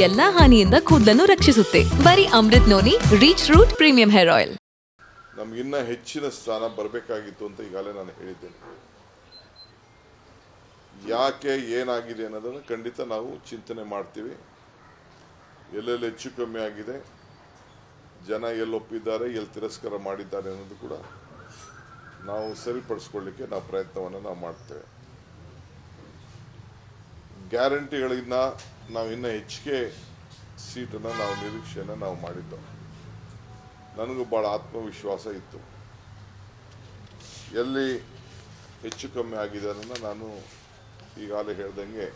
ಎಲ್ಲಾ ಹಾನಿಯಿಂದ ಕೂದಲನ್ನು ರಕ್ಷಿಸುತ್ತೆ. ಬರೀ Amrut Noni reach root premium hair oil. ನಮಗಿನ್ನ ಹೆಚ್ಚಿನ ಸ್ಥಾನ ಬರಬೇಕಾಗಿತ್ತು ಅಂತ ಈಗಾಗಲೇ ನಾನು ಹೇಳಿದ್ದೇನೆ. ಯಾಕೆ ಏನಾಗಿದೆ ಅನ್ನೋದನ್ನು ಖಂಡಿತ ನಾವು ಚಿಂತನೆ ಮಾಡ್ತೀವಿ. ಎಲ್ಲೆಲ್ಲಿ ಹೆಚ್ಚು ಕಮ್ಮಿ ಆಗಿದೆ, ಜನ ಎಲ್ಲಿ ಒಪ್ಪಿದ್ದಾರೆ, ಎಲ್ಲಿ ತಿರಸ್ಕಾರ ಮಾಡಿದ್ದಾರೆ ಅನ್ನೋದು ಕೂಡ ನಾವು ಸರಿಪಡಿಸ್ಕೊಳ್ಳಿಕ್ಕೆ ನಾವು ಪ್ರಯತ್ನವನ್ನು ನಾವು ಮಾಡ್ತೇವೆ. ಗ್ಯಾರಂಟಿಗಳಿಂದ ನಾವು ಇನ್ನೂ ಹೆಚ್ಚಿಗೆ ಸೀಟನ್ನು ನಾವು ನಿರೀಕ್ಷೆಯನ್ನು ನಾವು ಮಾಡಿದ್ದು. ನನಗೂ ಭಾಳ ಆತ್ಮವಿಶ್ವಾಸ ಇತ್ತು. ಎಲ್ಲಿ ಹೆಚ್ಚು ಕಮ್ಮಿ ಆಗಿದೆ ಅನ್ನೋದನ್ನು ನಾನು ಈಗಾಗಲೇ ಹೇಳ್ದಂಗೆ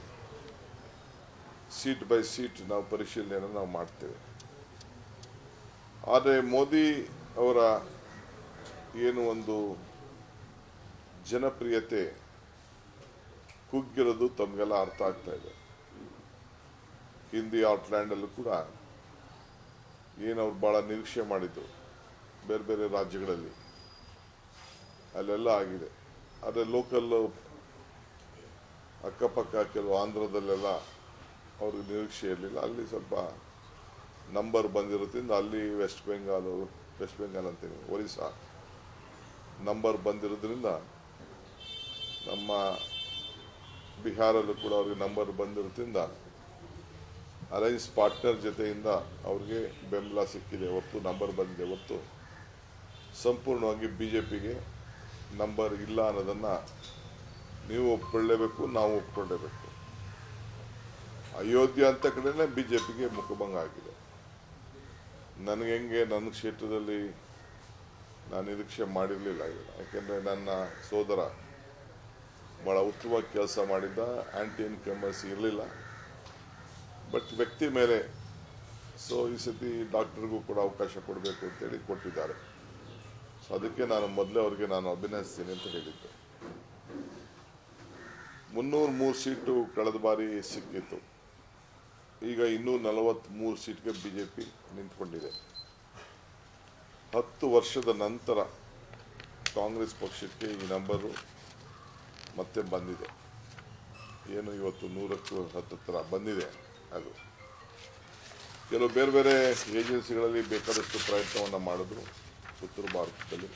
ಸೀಟ್ ಬೈ ಸೀಟ್ ನಾವು ಪರಿಶೀಲನೆಯನ್ನು ನಾವು ಮಾಡ್ತೇವೆ. ಆದರೆ ಮೋದಿ ಅವರ ಏನು ಒಂದು ಜನಪ್ರಿಯತೆ ಕುಗ್ಗಿರೋದು ತಮಗೆಲ್ಲ ಅರ್ಥ ಆಗ್ತಾ ಇದೆ. ಹಿಂದಿ ಔಟ್ಲ್ಯಾಂಡಲ್ಲೂ ಕೂಡ ಏನು ಅವ್ರು ಭಾಳ ನಿರೀಕ್ಷೆ ಮಾಡಿದ್ದು ಬೇರೆ ಬೇರೆ ರಾಜ್ಯಗಳಲ್ಲಿ ಅಲ್ಲೆಲ್ಲ ಆಗಿದೆ. ಆದರೆ ಲೋಕಲ್ ಅಕ್ಕಪಕ್ಕ ಕೆಲವು ಆಂಧ್ರದಲ್ಲೆಲ್ಲ ಅವ್ರಿಗೆ ನಿರೀಕ್ಷೆ ಇರಲಿಲ್ಲ. ಅಲ್ಲಿ ಸ್ವಲ್ಪ ನಂಬರ್ ಬಂದಿರೋದ್ರಿಂದ ಅಲ್ಲಿ ವೆಸ್ಟ್ ಬೆಂಗಾಲ್ ಅಂತೀನಿ, ಒರಿಸ್ಸಾ ನಂಬರ್ ಬಂದಿರೋದ್ರಿಂದ, ನಮ್ಮ ಬಿಹಾರಲ್ಲೂ ಕೂಡ ಅವ್ರಿಗೆ ನಂಬರ್ ಬಂದಿರೋದ್ರಿಂದ ಅಲೈನ್ಸ್ ಪಾರ್ಟ್ನರ್ ಜೊತೆಯಿಂದ ಅವ್ರಿಗೆ ಬೆಂಬಲ ಸಿಕ್ಕಿದೆ ಹೊರತು, ನಂಬರ್ ಬಂದಿದೆ ಹೊರತು ಸಂಪೂರ್ಣವಾಗಿ BJPಗೆ ನಂಬರ್ ಇಲ್ಲ ಅನ್ನೋದನ್ನು ನೀವು ಒಪ್ಕೊಳ್ಳೇಬೇಕು, ನಾವು ಒಪ್ಕೊಳ್ಳೇಬೇಕು. ಅಯೋಧ್ಯೆ ಅಂತ ಕಡೆನೇ BJPಗೆ ಮುಖಭಂಗ ಆಗಿದೆ. ನನಗೆ ಹೆಂಗೆ ನನ್ನ ಕ್ಷೇತ್ರದಲ್ಲಿ ನಾನು ನಿರೀಕ್ಷೆ ಮಾಡಿರಲಿಲ್ಲ. ಯಾಕೆಂದರೆ ನನ್ನ ಸೋದರ ಭಾಳ ಉತ್ತಮವಾಗಿ ಕೆಲಸ ಮಾಡಿದ್ದ, ಆ್ಯಂಟಿ ಇನ್ಕಂಬನ್ಸಿ ಇರಲಿಲ್ಲ. ಬಟ್ ವ್ಯಕ್ತಿ ಮೇಲೆ ಈ ಸತಿ ಡಾಕ್ಟರ್ಗೂ ಕೂಡ ಅವಕಾಶ ಕೊಡಬೇಕು ಅಂತೇಳಿ ಕೊಟ್ಟಿದ್ದಾರೆ. ಸೊ ಅದಕ್ಕೆ ನಾನು ಮೊದಲೇ ಅವ್ರಿಗೆ ನಾನು ಅಭಿನಯಿಸ್ತೀನಿ ಅಂತ ಹೇಳಿದ್ದೆ. 303 ಸೀಟು ಕಳೆದ ಬಾರಿ ಸಿಕ್ಕಿತ್ತು. ಈಗ ಇನ್ನೂ 43 ಸೀಟ್ಗೆ BJP ನಿಂತ್ಕೊಂಡಿದೆ. 10 ವರ್ಷದ ನಂತರ ಕಾಂಗ್ರೆಸ್ ಪಕ್ಷಕ್ಕೆ ಈ ನಂಬರು ಮತ್ತೆ ಬಂದಿದೆ. ಏನು ಇವತ್ತು 100ಕ್ಕೂ ಹತ್ತಿರ ಬಂದಿದೆ. ಅದು ಕೆಲವು ಬೇರೆ ಬೇರೆ ಏಜೆನ್ಸಿಗಳಲ್ಲಿ ಬೇಕಾದಷ್ಟು ಪ್ರಯತ್ನವನ್ನು ಮಾಡಿದ್ರು ಉತ್ತರ ಭಾರತದಲ್ಲಿ,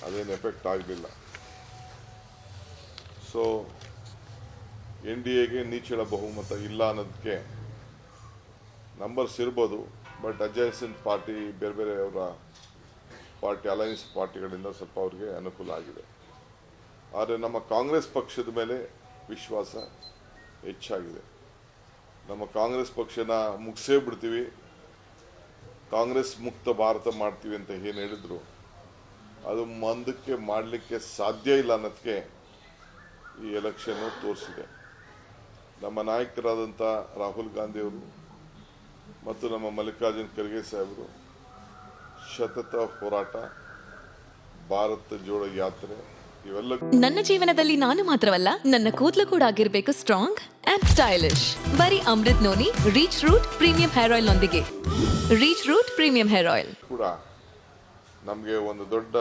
ಅದೇನು ಎಫೆಕ್ಟ್ ಆಗಲಿಲ್ಲ. ಸೊ NDAಗೆ ನಿಚ್ಚಳ ಬಹುಮತ ಇಲ್ಲ ಅನ್ನೋದಕ್ಕೆ ನಂಬರ್ಸ್ ಇರ್ಬೋದು. ಬಟ್ ಅಡ್ಜಸೆಂಟ್ ಪಾರ್ಟಿ ಬೇರೆ ಬೇರೆ ಅವರ ಪಾರ್ಟಿ ಅಲೈನ್ಸ್ ಪಾರ್ಟಿಗಳಿಂದ ಸ್ವಲ್ಪ ಅವ್ರಿಗೆ ಅನುಕೂಲ ಆಗಿದೆ. ಆದರೆ ನಮ್ಮ ಕಾಂಗ್ರೆಸ್ ಪಕ್ಷದ ಮೇಲೆ ವಿಶ್ವಾಸ ಹೆಚ್ಚಾಗಿದೆ. ನಮ್ಮ ಕಾಂಗ್ರೆಸ್ ಪಕ್ಷನ ಮುಗಿಸೇ ಬಿಡ್ತೀವಿ, ಕಾಂಗ್ರೆಸ್ ಮುಕ್ತ ಭಾರತ ಮಾಡ್ತೀವಿ ಅಂತ ಏನು ಹೇಳಿದ್ರು ಅದು ಮುಂದಕ್ಕೆ ಮಾಡಲಿಕ್ಕೆ ಸಾಧ್ಯ ಇಲ್ಲ ಅನ್ನೋದಕ್ಕೆ ಈ ಎಲೆಕ್ಷನ್ನು ತೋರಿಸಿದೆ. ನಮ್ಮ ನಾಯಕರಾದಂಥ ರಾಹುಲ್ ಗಾಂಧಿಯವರು ಮತ್ತು ನಮ್ಮ ಮಲ್ಲಿಕಾರ್ಜುನ್ ಖರ್ಗೆ ಸಾಹೇಬರು ಸತತ ಹೋರಾಟ, ಭಾರತ ಜೋಡೋ ಯಾತ್ರೆ ಇವೆಲ್ಲ ನನ್ನ ಜೀವನದಲ್ಲಿ ನಾನು ಮಾತ್ರವಲ್ಲ, ನನ್ನ ಕೂದಲು ಕೂಡ ಆಗಿರ್ಬೇಕು ಸ್ಟ್ರಾಂಗ್ ಅಂಡ್ ಸ್ಟೈಲಿಶ್. ಬರೀ Amrut Noni reach root premium hair oil ನೊಂದಿಗೆ. Reach root premium hair oil ಕೂಡ ನಮಗೆ ಒಂದು ದೊಡ್ಡ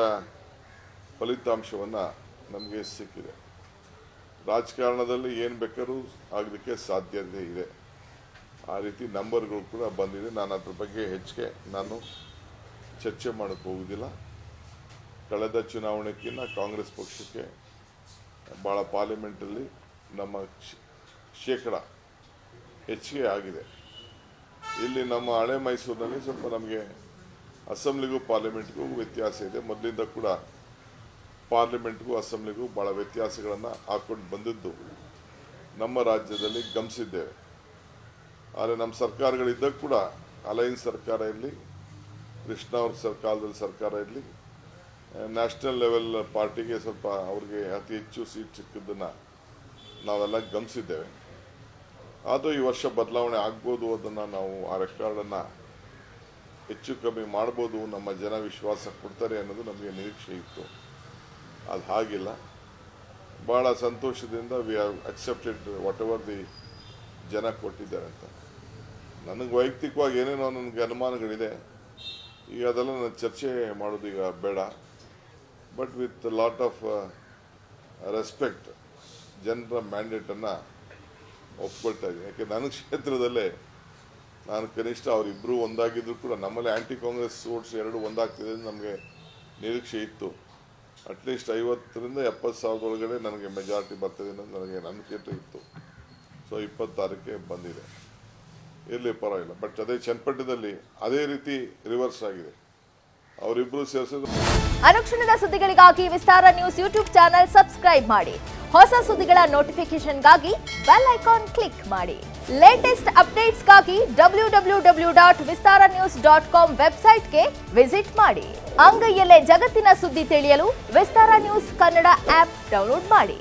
ಫಲಿತಾಂಶವನ್ನು ನಮಗೆ ಸಿಕ್ಕಿದೆ. ರಾಜಕಾರಣದಲ್ಲಿ ಏನು ಬೇಕಾದ್ರೂ ಆಗಲಿಕ್ಕೆ ಸಾಧ್ಯತೆ ಇದೆ. ಆ ರೀತಿ ನಂಬರ್ಗಳು ಕೂಡ ಬಂದಿದೆ. ನಾನು ಅದ್ರ ಬಗ್ಗೆ ಹೆಚ್ಚಿಗೆ ನಾನು ಚರ್ಚೆ ಮಾಡೋಕ್ಕೆ ಹೋಗುವುದಿಲ್ಲ. ಕಳೆದ ಚುನಾವಣೆಗಿಂತ ಕಾಂಗ್ರೆಸ್ ಪಕ್ಷಕ್ಕೆ ಭಾಳ ಪಾರ್ಲಿಮೆಂಟಲ್ಲಿ ನಮ್ಮ ಶೇಕಡ ಹೆಚ್ಚಿಗೆ ಆಗಿದೆ. ಇಲ್ಲಿ ನಮ್ಮ ಹಳೆ ಮೈಸೂರಿನಲ್ಲಿ ಸ್ವಲ್ಪ ನಮಗೆ ಅಸೆಂಬ್ಲಿಗೂ ಪಾರ್ಲಿಮೆಂಟ್ಗೂ ವ್ಯತ್ಯಾಸ ಇದೆ. ಮೊದಲಿಂದ ಕೂಡ ಪಾರ್ಲಿಮೆಂಟ್ಗೂ ಅಸೆಂಬ್ಲಿಗೂ ಭಾಳ ವ್ಯತ್ಯಾಸಗಳನ್ನು ಹಾಕ್ಕೊಂಡು ಬಂದಿದ್ದು ನಮ್ಮ ರಾಜ್ಯದಲ್ಲಿ ಗಮನಿಸಿದ್ದೇವೆ. ಆದರೆ ನಮ್ಮ ಸರ್ಕಾರಗಳಿದ್ದಾಗ ಕೂಡ ಅಲೈನ್ಸ್ ಸರ್ಕಾರ ಇರಲಿ, ಕೃಷ್ಣ ಅವ್ರ ಸರ್ಕಾರದಲ್ಲಿ ಸರ್ಕಾರ ಇರಲಿ, ನ್ಯಾಷನಲ್ ಲೆವೆಲ್ ಪಾರ್ಟಿಗೆ ಸ್ವಲ್ಪ ಅವ್ರಿಗೆ ಅತಿ ಹೆಚ್ಚು ಸೀಟ್ ಸಿಕ್ಕಿದ್ದನ್ನು ನಾವೆಲ್ಲ ಗಮನಿಸಿದ್ದೇವೆ. ಆದರೂ ಈ ವರ್ಷ ಬದಲಾವಣೆ ಆಗ್ಬೋದು, ಅದನ್ನು ನಾವು ಆ ರೆಕಾರ್ಡನ್ನು ಹೆಚ್ಚು ಕಮ್ಮಿ ಮಾಡ್ಬೋದು, ನಮ್ಮ ಜನ ವಿಶ್ವಾಸ ಕೊಡ್ತಾರೆ ಅನ್ನೋದು ನಮಗೆ ನಿರೀಕ್ಷೆ ಇತ್ತು. ಅದು ಹಾಗಿಲ್ಲ. ಭಾಳ ಸಂತೋಷದಿಂದ we have accepted what ever the ಜನ ಕೊಟ್ಟಿದ್ದಾರೆ ಅಂತ. ನನಗೆ ವೈಯಕ್ತಿಕವಾಗಿ ಏನೇನೋ ನನಗೆ ಅನುಮಾನಗಳಿದೆ. ಈಗ ಅದೆಲ್ಲ ನಾನು ಚರ್ಚೆ ಮಾಡೋದು ಈಗ ಬೇಡ. But with lot of respect ಜನರ ಮ್ಯಾಂಡೇಟನ್ನು ಒಪ್ಕೊಳ್ತಾ ಇದ್ದೀನಿ. ಯಾಕೆ ನನ್ನ ಕ್ಷೇತ್ರದಲ್ಲೇ ನಾನು ಕನಿಷ್ಠ ಅವರಿಬ್ಬರು ಒಂದಾಗಿದ್ರು ಕೂಡ ನಮ್ಮಲ್ಲಿ ಆ್ಯಂಟಿ ಕಾಂಗ್ರೆಸ್ ವೋಟ್ಸ್ ಎರಡು ಒಂದಾಗ್ತಿದೆ ಅಂತ ನಮಗೆ ನಿರೀಕ್ಷೆ ಇತ್ತು. ಅಟ್ಲೀಸ್ಟ್ 50,000 ರಿಂದ 70,000 ಒಳಗಡೆ ನನಗೆ ಮೆಜಾರಿಟಿ ಬರ್ತದೆ ಅನ್ನೋದು ನನಗೆ ನಂಬಿಕೆ ಇತ್ತು. ಸೊ 26ಕ್ಕೆ ಬಂದಿದೆ, ಇರಲಿ ಪರವಾಗಿಲ್ಲ. ಬಟ್ ಅದೇ ಚನ್ನಪಟ್ಟಣದಲ್ಲಿ ಅದೇ ರೀತಿ ರಿವರ್ಸ್ ಆಗಿದೆ, ಅವರಿಬ್ಬರು ಸೇರಿಸಿದ್ರು. ಅನುಕ್ಷಣದ ಸುದ್ದಿಗಳಿಗಾಗಿ ವಿಸ್ತಾರ ನ್ಯೂಸ್ ಯೂಟ್ಯೂಬ್ ಚಾನೆಲ್ ಸಬ್ಸ್ಕ್ರೈಬ್ ಮಾಡಿ. ಹೊಸ ಸುದ್ದಿಗಳ ನೋಟಿಫಿಕೇಶನ್ಗಾಗಿ ಬೆಲ್ ಐಕಾನ್ ಕ್ಲಿಕ್ ಮಾಡಿ. ಲೇಟೆಸ್ಟ್ ಅಪ್ಡೇಟ್ಸ್ಗಾಗಿ www.vistaranews.com ವೆಬ್ಸೈಟ್ಗೆ ವಿಸಿಟ್ ಮಾಡಿ. ಅಂಗೈಯಲ್ಲೇ ಜಗತ್ತಿನ ಸುದ್ದಿ ತಿಳಿಯಲು ವಿಸ್ತಾರ ನ್ಯೂಸ್ ಕನ್ನಡ ಆಪ್ ಡೌನ್ಲೋಡ್ ಮಾಡಿ.